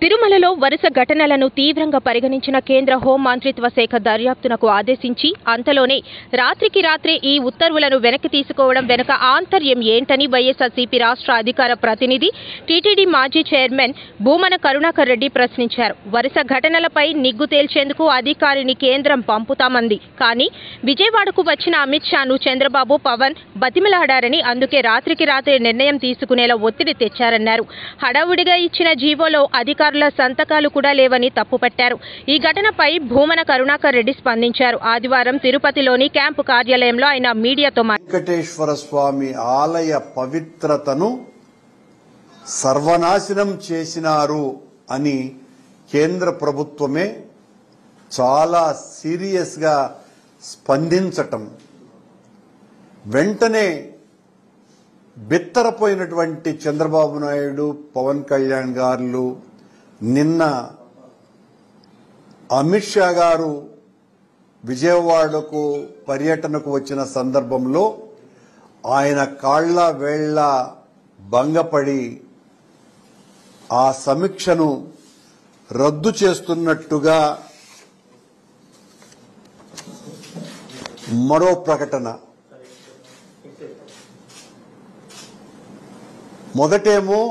తిరుమలలో వరుస ఘటనలను తీవ్రంగా పరిగణించిన కేంద్ర హోం మంత్రిత్వ శాఖ దర్యాప్తునకు ఆదేశించి అంతలోనే రాత్రికి రాత్రే ఈ ఉత్తర్వులను వెనక్కి తీసుకోవడం వెనుక ఆంతర్యం ఏంటని వైఎస్ఆర్సీపీ రాష్ట్ర అధికార ప్రతినిధి టీటీడీ మాజీ చైర్మన్ భూమన కరుణాకర్ రెడ్డి ప్రశ్నించారు. వరుస ఘటనలపై నిగ్గు తేల్చేందుకు అధికారిని కేంద్రం పంపుతామంది. కానీ విజయవాడకు వచ్చిన అమిత్ షాను చంద్రబాబు, పవన్ బతిమలాడారని, అందుకే రాత్రికి రాత్రే నిర్ణయం తీసుకునేలా ఒత్తిడి తెచ్చారన్నారు. హడావుడిగా ఇచ్చిన జీవోలో అధికారుల సంతకాలు కూడా లేవని తప్పుపట్టారు. ఈ ఘటనపై భూమన కరుణాకర్ రెడ్డి స్పందించారు. ఆదివారం తిరుపతిలోని క్యాంపు కార్యాలయంలో ఆయన మీడియాతో వెంకటేశ్వర స్వామి ఆలయ పవిత్రతను సర్వనాశనం చేసినారు అని కేంద్ర ప్రభుత్వమే చాలా సీరియస్ గా స్పందించటం, వెంటనే బిత్తరపోయినటువంటి చంద్రబాబు నాయుడు, పవన్ కళ్యాణ్ గారు నిన్న అమిత్ షా గారు విజయవాడకు పర్యటనకు వచ్చిన సందర్భంలో ఆయన కాళ్ల వేళ్ల భంగపడి ఆ సమీక్షను రద్దు చేస్తున్నట్టుగా మరో ప్రకటన. మొదటేమో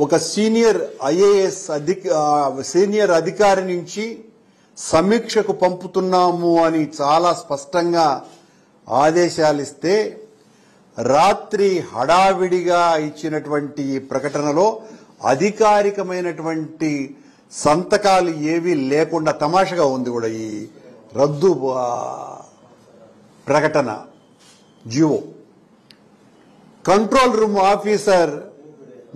ఒక సీనియర్ ఐఏఎస్ సీనియర్ అధికారి నుంచి సమీక్షకు పంపుతున్నాము అని చాలా స్పష్టంగా ఆదేశాలిస్తే, రాత్రి హడావిడిగా ఇచ్చినటువంటి ఈ ప్రకటనలో అధికారికమైనటువంటి సంతకాలు ఏవీ లేకుండా తమాషగా ఉంది కూడా ఈ రద్దు ప్రకటన జీవో. Control room officer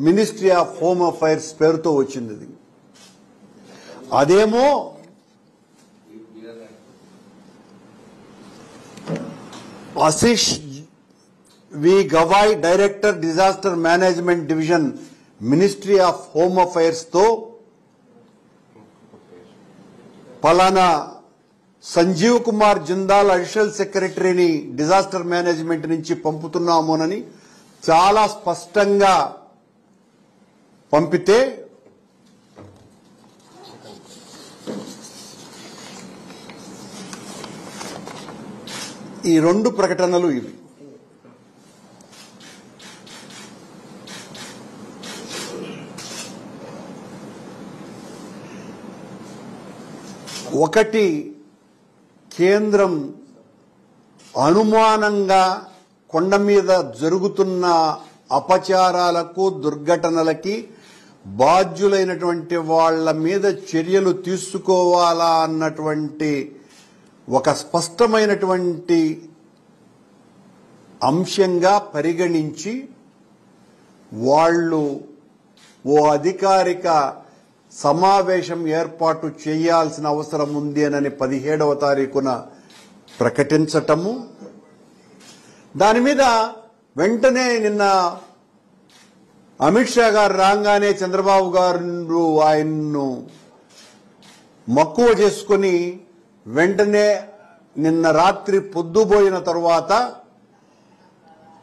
ministry of home affairs పేరుతో వచ్చింది. అదేమో Ashish V Gavai, director disaster management division, ministry of home affairs తో పలానా సంజీవ్ కుమార్ జిందాల్ అడిషనల్ సెక్రటరీని డిజాస్టర్ మేనేజ్మెంట్ నుంచి పంపుతున్నామోనని చాలా స్పష్టంగా పంపితే, ఈ రెండు ప్రకటనలు ఇవి. ఒకటి, కేంద్రం అనుమానంగా కొండ మీద జరుగుతున్న అపచారాలకు, దుర్ఘటనలకి బాధ్యులైనటువంటి వాళ్ల మీద చర్యలు తీసుకోవాలా అన్నటువంటి ఒక స్పష్టమైనటువంటి అంశంగా పరిగణించి వాళ్ళు ఓ అధికారిక సమావేశం ఏర్పాటు చేయాల్సిన అవసరం ఉంది అని 17వ తారీఖున ప్రకటించటము. దాని మీద వెంటనే నిన్న అమిత్ షా గారు రాగానే చంద్రబాబు గారు ఆయన్ను మక్కువ చేసుకుని వెంటనే నిన్న రాత్రి పొద్దుపోయిన తరువాత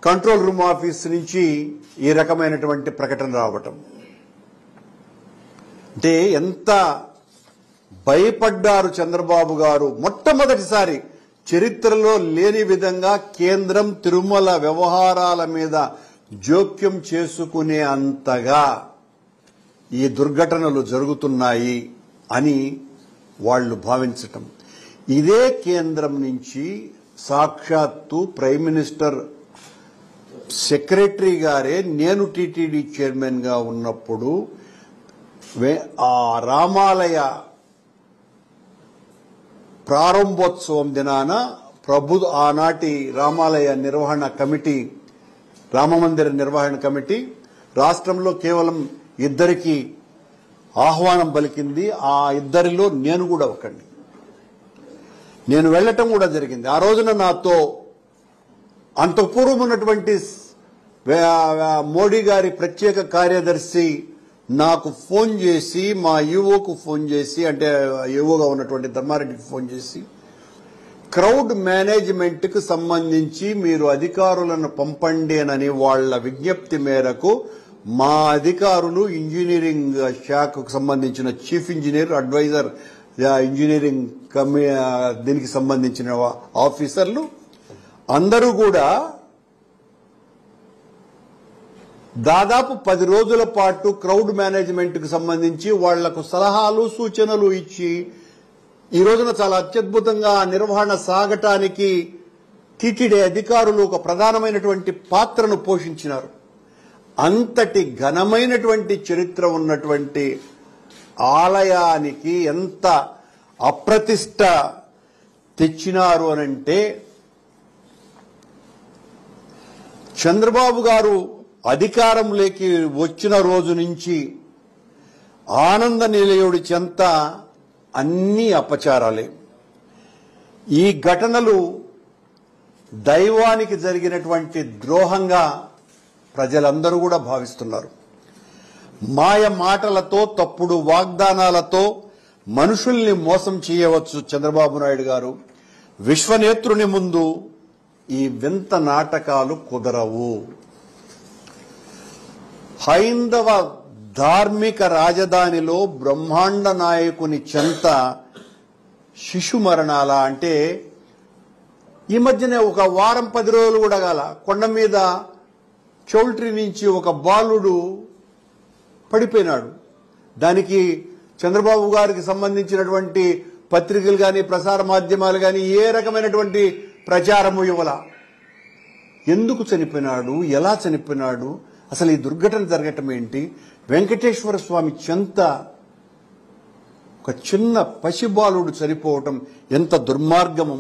కంట్రోల్ రూమ్ ఆఫీస్ నుంచి ఈ రకమైనటువంటి ప్రకటన రావటం అంటే ఎంత భయపడ్డారు చంద్రబాబు గారు. మొట్టమొదటిసారి చరిత్రలో లేని విధంగా కేంద్రం తిరుమల వ్యవహారాల మీద జోక్యం చేసుకునే అంతగా ఈ దుర్ఘటనలు జరుగుతున్నాయి అని వాళ్ళు భావించటం. ఇదే కేంద్రం నుంచి సాక్షాత్తు ప్రైమ్ మినిస్టర్ సెక్రటరీ గారే నేను టీటీడీ చైర్మన్ గా ఉన్నప్పుడు ఆ రామాలయ ప్రారంభోత్సవం దినాన ఆనాటి రామాలయ నిర్వహణ కమిటీ, రామమందిర నిర్వహణ కమిటీ రాష్ట్రంలో కేవలం 2 ఆహ్వానం పలికింది. ఆ 2లో నేను కూడా ఒకడిని. నేను వెళ్లటం కూడా జరిగింది. ఆ రోజున నాతో అంతకు పూర్వం ఉన్నటువంటి మోడీ గారి ప్రత్యేక కార్యదర్శి నాకు ఫోన్ చేసి, మా ఈవోకు ఫోన్ చేసి, అంటే ఈవోగా ఉన్నటువంటి ధర్మారెడ్డికి ఫోన్ చేసి, క్రౌడ్ మేనేజ్మెంట్ కు సంబంధించి మీరు అధికారులను పంపండి అని వాళ్ల విజ్ఞప్తి మేరకు మా అధికారులు ఇంజనీరింగ్ శాఖకు సంబంధించిన చీఫ్ ఇంజనీర్, అడ్వైజర్ ఇంజనీరింగ్ దీనికి సంబంధించిన ఆఫీసర్లు అందరూ కూడా దాదాపు 10 రోజుల పాటు క్రౌడ్ మేనేజ్మెంట్కు సంబంధించి వాళ్లకు సలహాలు సూచనలు ఇచ్చి ఈ రోజున చాలా అత్యద్భుతంగా నిర్వహణ సాగటానికి టీటీడీ అధికారులు ఒక ప్రధానమైనటువంటి పాత్రను పోషించినారు. అంతటి ఘనమైనటువంటి చరిత్ర ఉన్నటువంటి ఆలయానికి ఎంత అప్రతిష్ట తెచ్చినారు అనంటే, చంద్రబాబు గారు అధికారంలోకి వచ్చిన రోజు నుంచి ఆనంద నిలయుడి చెంత అన్ని అపచారాలే. ఈ ఘటనలు దైవానికి జరిగినటువంటి ద్రోహంగా ప్రజలందరూ కూడా భావిస్తున్నారు. మాయ మాటలతో, తప్పుడు వాగ్దానాలతో మనుషుల్ని మోసం చేయవచ్చు చంద్రబాబు నాయుడు గారు. విశ్వనేత్రుని ముందు ఈ వింత నాటకాలు కుదరవు. హైందవ ధార్మిక రాజధానిలో బ్రహ్మాండ నాయకుని చెంత శిశు మరణాల అంటే, ఈ మధ్యనే ఒక వారం 10 రోజులు కూడా గాల కొండ మీద చౌల్ట్రీ నుంచి ఒక బాలుడు పడిపోయినాడు. దానికి చంద్రబాబు గారికి సంబంధించినటువంటి పత్రికలు కానీ ప్రసార మాధ్యమాలు కానీ ఏ రకమైనటువంటి ప్రచారము ఇవ్వాల. ఎందుకు చనిపోయినాడు, ఎలా చనిపోయినాడు, అసలు ఈ దుర్ఘటన జరగటం ఏంటి? వెంకటేశ్వర స్వామి చెంత ఒక చిన్న పసిబాలుడు చనిపోవటం ఎంత దుర్మార్గము.